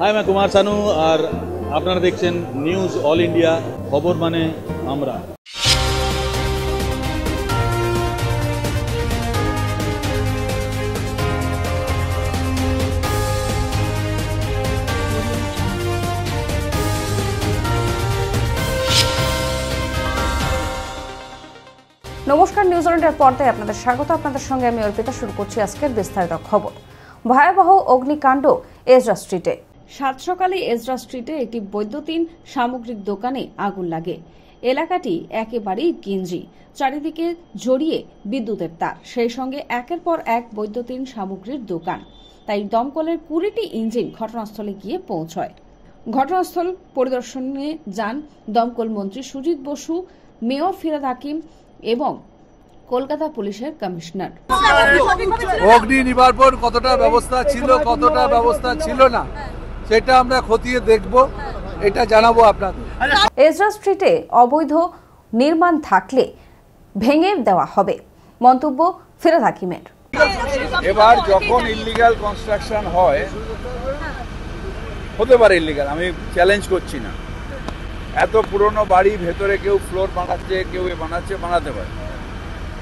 हाय मैं कुमार सानू और আপনারা দেখছেন নিউজ অল ইন্ডিয়া খবর মানে আমরা। নমস্কার, নিউজ অল ইন্ডিয়ার পর্দায় আপনাদের স্বাগত। আপনাদের সঙ্গে আমি অর্পিতা। শুরু করছি আজকের বিস্তারিত খবর। ভয়াবহ অগ্নিকাণ্ড এজরা স্ট্রিটে। সাত সকালে এজরা স্ট্রিটে একটি বৈদ্যুতিন সামগ্রিক দোকানে আগুন লাগে। এলাকাটি একেবারেই গেঞ্জি, চারিদিকে জড়িয়ে বিদ্যুতের তার, সেই সঙ্গে একের পর এক বৈদ্যুতিন সামগ্রীর দোকান। তাই দমকলের 20টি ইঞ্জিন ঘটনাস্থলে গিয়ে পৌঁছয়। ঘটনাস্থল পরিদর্শনে যান দমকল মন্ত্রী সুজিত বসু, মেয়র ফিরহাদ হাকিম এবং কলকাতা পুলিশের কমিশনার। অগ্নি নিবারণ কতটা ব্যবস্থা ছিল, কতটা ব্যবস্থা ছিল না, সেটা আমরা খতিয়ে দেখব, এটা জানাবো আপনাদের। এজরা স্ট্রিটে অবৈধ নির্মাণ থাকলে ভেঙে দেওয়া হবে, মন্তব্য ফিরহাদ হাকিমের। এবার যখন ইললিগাল কনস্ট্রাকশন হয়, হতে পারে ইললিগাল, আমি চ্যালেঞ্জ করছি না। এত পুরনো বাড়ি, ভেতরে কেউ ফ্লোর বানাচ্ছে, কেউ বানাচ্ছে, বানাতে পারে,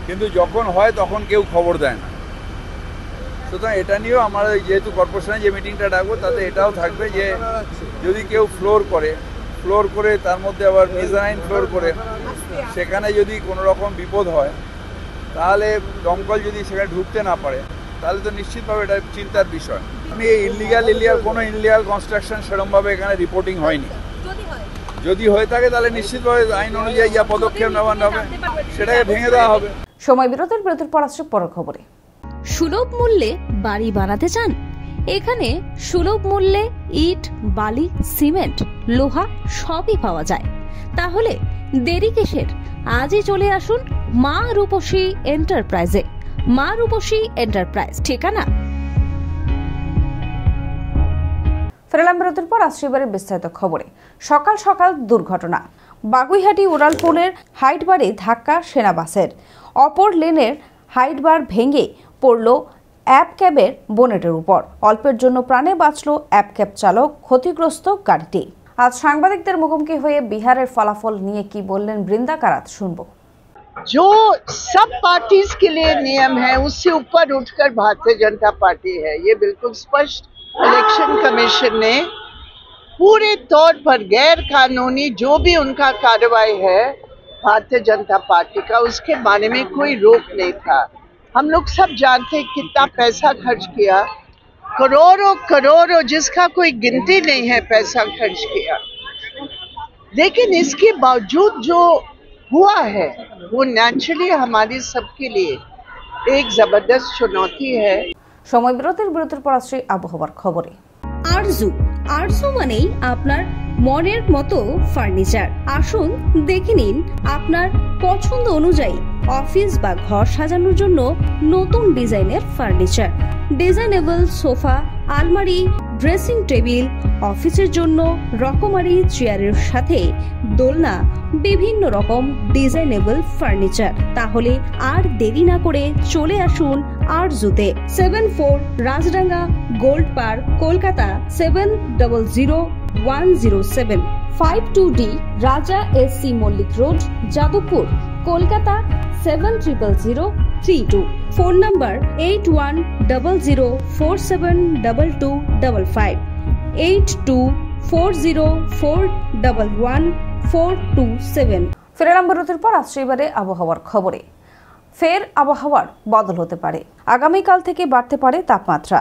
কিন্তু যখন হয় তখন কেউ খবর দেয় না। সুতরাং এটা নিয়েও আমরা যেহেতু কর্পোরেশনে যে মিটিংটা ডাকবো তাতে এটাও থাকবে যে যদি কেউ ফ্লোর করে তার মধ্যে আবার মেজারাইন ফ্লোর করে সেখানে যদি কোনো রকম বিপদ হয়, তাহলে দমকল যদি সেখানে ঢুকতে না পারে, তাহলে তো নিশ্চিতভাবে এটা চিন্তার বিষয়। এই ইললিগাল কোনো ইললিগাল কনস্ট্রাকশন সেরকমভাবে এখানে রিপোর্টিং হয়নি। যদি হয়ে থাকে তাহলে নিশ্চিতভাবে আইন অনুযায়ী যা পদক্ষেপ নেওয়া হবে সেটাকে ভেঙে দেওয়া হবে। সময় বিরতির পর আসছে পরের খবরে। সুলভ মূল্যে বাড়ি বানাতে চান? এখানে সুলভ মূল্যে ইট, বালি, সিমেন্ট, লোহা সবই পাওয়া যায়। তাহলে দেরি কিসের? আজই চলে আসুন মা রূপসী এন্টারপ্রাইজে। মা রূপসী এন্টারপ্রাইজ, ঠিকানা। ফেরালাম বিরতির পর আসছে এবারে বিস্তারিত খবরে। সকাল সকাল দুর্ঘটনা। বাগুইহাটি উড়ালপুলের হাইটবারে ধাক্কা সেনা বাসের। অপর লেনের হাইটবার ভেঙে পড়ল অ্যাপ ক্যাবের বোনেটের উপর। অল্পের জন্য প্রাণে বাঁচল অ্যাপ ক্যাব চালক, ক্ষতিগ্রস্ত গাড়িটি। আজ সাংবাদিকদের মুখোমুখি হয়ে বিহারের ফলাফল নিয়ে কি বললেন বৃন্দা কারাত, শুনবো। जो सब पार्टीज के लिए नियम है उससे ऊपर उठकर भारतीय जनता पार्टी है। ये बिल्कुल स्पष्ट इलेक्शन कमीशन ने पूरे तौर पर गैर कानूनी जो भी उनका कार्रवाई है भारतीय जनता पार्टी का, उसके बारे में कोई रोक नहीं था। हम लोग सब जानते हैं कितना पैसा खर्च किया, करोड़ों जिसका कोई गिनती नहीं है पैसा खर्च किया, लेकिन इसके बावजूद जो हुआ है वो नेचुरली हमारी सबके लिए एक जबरदस्त चुनौती है। সময় বিরতির পর আসছে আবহাওয়ার খবরে। আরজু মানেই আপনার মনের মতো ফার্নিচার। আসুন দেখে নিন আপনার পছন্দ অনুযায়ী অফিস বা ঘর সাজানোর জন্য নতুন ডিজাইনের ফার্নিচার। ডিজাইনেবল সোফা, আলমারি, ড্রেসিং টেবিল, অফিসের জন্য রকমারি চেয়ারের সাথে দোলনা, বিভিন্ন রকম ডিজাইনেবল ফার্নিচার। তাহলে আর দেরি না করে চলে আসুন আরজুতে। 74 Rajdanga gold park, Kolkata 700107। 52D Raja SC Mallick road, Jadavpur, Kolkata 700032। Phone number 8100472255, 8240411427। ফেরালাম বিরতির পর আসছে এবারে আবহাওয়ার খবরে। ফের আবহাওয়ার বদল হতে পারে। আগামীকাল থেকে বাড়তে পারে তাপমাত্রা।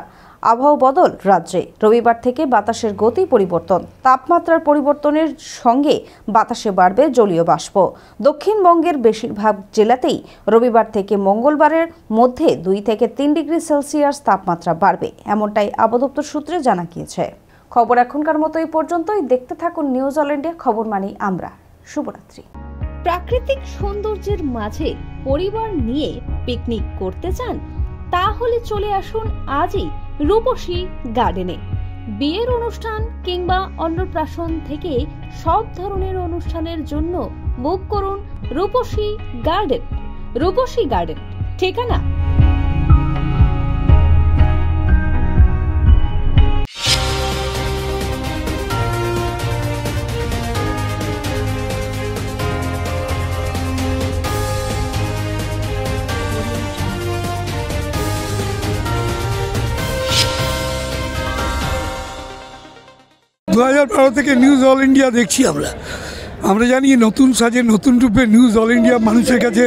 আবহাওয়া বদল রাজ্যে। রবিবার থেকে বাতাসের গতি পরিবর্তন। তাপমাত্রার পরিবর্তনের সঙ্গে বাতাসে বাড়বে জলীয় বাষ্প। দক্ষিণবঙ্গের বেশিরভাগ জেলাতেই রবিবার থেকে মঙ্গলবারের মধ্যে 2 থেকে 3 ডিগ্রি সেলসিয়াস তাপমাত্রা বাড়বে, এমনটাই আবহাওয়া দপ্তর সূত্রে জানা গিয়েছে। খবর এখনকার মতো এই পর্যন্তই। দেখতে থাকুন নিউজ অল ইন্ডিয়া, খবর মানি আমরা। শুভরাত্রি। প্রাকৃতিক সৌন্দর্যের মাঝে পরিবার নিয়ে পিকনিক করতে চান? তাহলে চলে আসুন আজই রূপসী গার্ডেনে। বিয়ের অনুষ্ঠান কিংবা অন্নপ্রাশন থেকে সব ধরনের অনুষ্ঠানের জন্য বুক করুন রূপসী গার্ডেন। রূপসী গার্ডেন, ঠিকানা 2012 থেকে নিউজ অল ইন্ডিয়া দেখছি আমরা জানি নতুন সাজে নতুন রূপে নিউজ অল ইন্ডিয়া মানুষের কাছে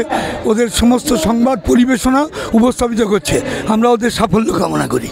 ওদের সমস্ত সংবাদ পরিবেশনা উপস্থাপিত করছে। আমরা ওদের সাফল্য কামনা করি।